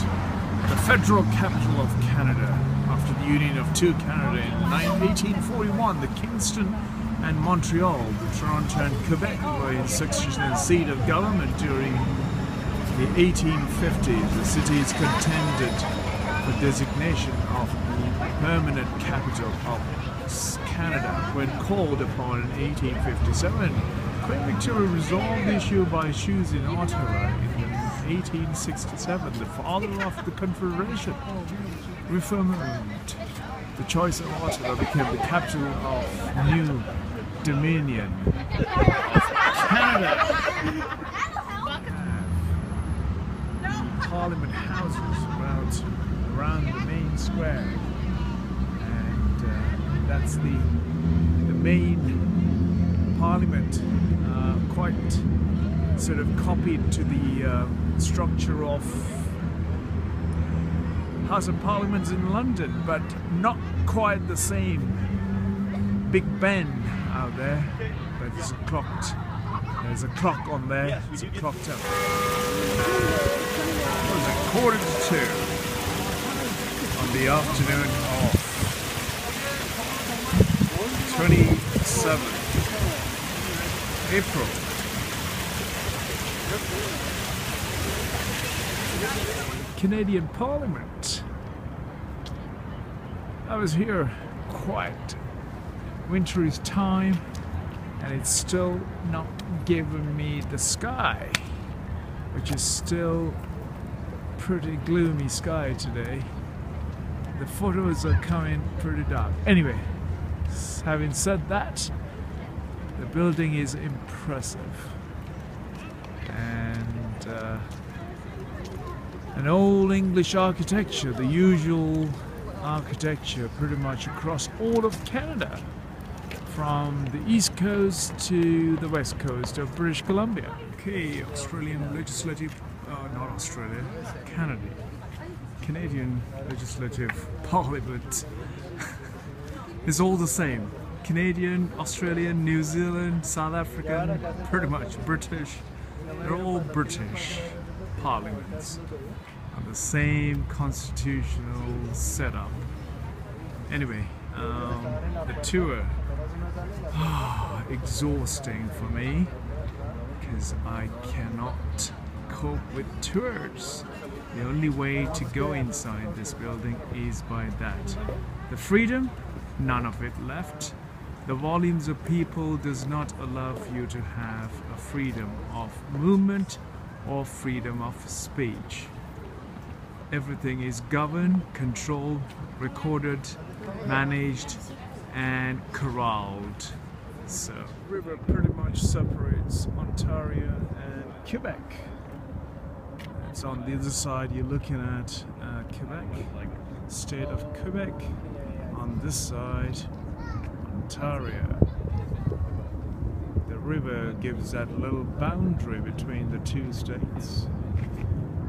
the federal capital of Canada. After the union of two Canada in 1841, the Kingston and Montreal, the Toronto and Quebec were in succession and seat of government during the 1850s. The cities contended for designation of the permanent capital of Canada when called upon in 1857. Queen Victoria resolved the issue by choosing Ottawa in 1867, the father of the Confederation. Reaffirmed. The choice of Ottawa became the capital of New Dominion. Canada. Parliament houses around the main square, and that's the main Parliament, quite sort of copied to the structure of House of Parliaments in London, but not quite the same. Big Ben out there, but it's clocked. There's a clock on there. It's a clock tower. It was 1:45 on the afternoon of 27th April. Canadian Parliament. I was here quite wintry time, and it's still not giving me the sky, which is still pretty gloomy sky today. The photos are coming pretty dark. Anyway, having said that, the building is impressive, and an old English architecture, the usual architecture pretty much across all of Canada, from the east coast to the west coast of British Columbia. Okay, Australian legislative, not Australia, Canadian legislative parliament is all the same. Canadian, Australian, New Zealand, South African, pretty much British. They're all British parliaments on the same constitutional setup. Anyway, the tour, exhausting for me because I cannot cope with tours. The only way to go inside this building is by that. The freedom, none of it left. The volumes of people does not allow you to have a freedom of movement or freedom of speech. Everything is governed, controlled, recorded, managed, and corralled. So, the river pretty much separates Ontario and Quebec. It's on the other side. You're looking at Quebec, state of Quebec. On this side, Ontario. The river gives that little boundary between the two states,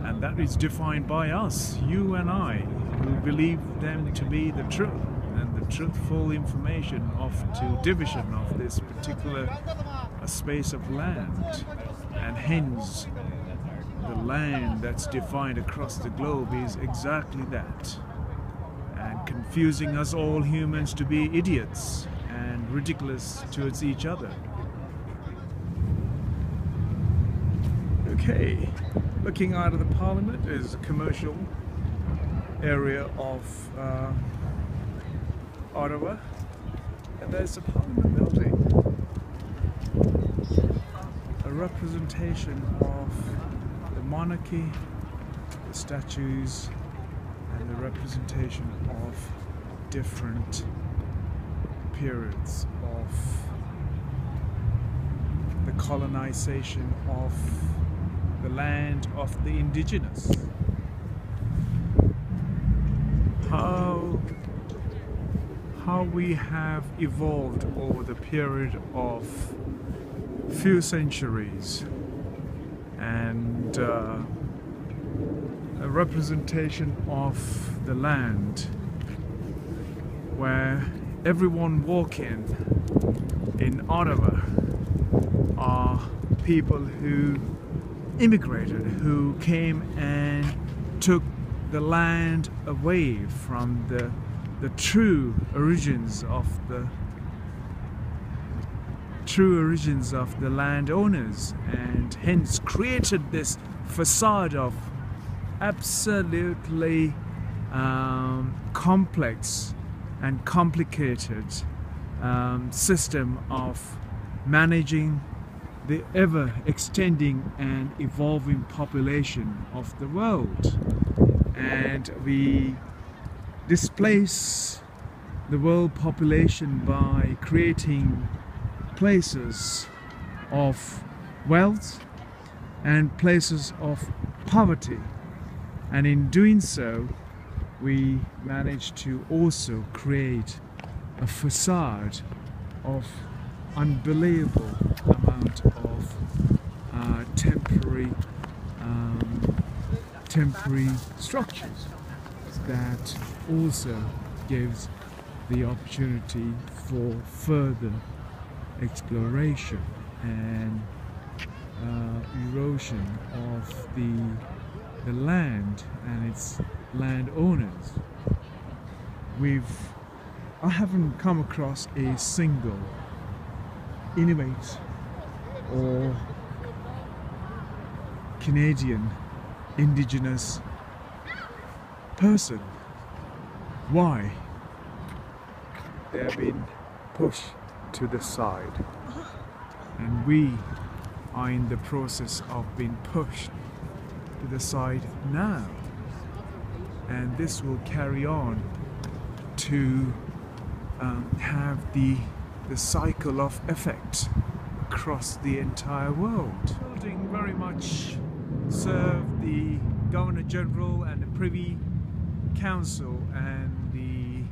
and that is defined by us, you and I, who believe them to be the truth and the truthful information to division of this particular space of land. And hence the land that's defined across the globe is exactly that, and confusing us all humans to be idiots and ridiculous towards each other. Okay, looking out of the Parliament is a commercial area of Ottawa, and there's the Parliament building, a representation of the monarchy, the statues, and the representation of different periods of the colonization of the land of the indigenous. How we have evolved over the period of few centuries, and a representation of the land where everyone walking in Ottawa are people who immigrated, who came and took the land away from the true origins of the landowners, and hence created this facade of absolutely complex and complicated system of managing the ever extending and evolving population of the world. And we displace the world population by creating places of wealth and places of poverty, and in doing so we manage to also create a facade of unbelievable amount of temporary structures that also gives the opportunity for further exploration and erosion of the land and its landowners. I haven't come across a single Inuit or Canadian indigenous person. Why? They have been pushed to the side, and we are in the process of being pushed to the side now, and this will carry on to have the cycle of effect across the entire world. The building very much served the Governor General and the Privy Council and the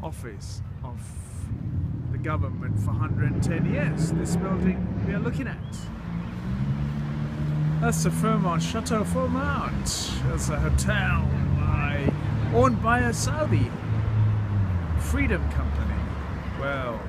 office of the government for 110 years. This building we are looking at, that's the Fairmont, Chateau Fairmont. That's a hotel owned by a Saudi Freedom Company. Well,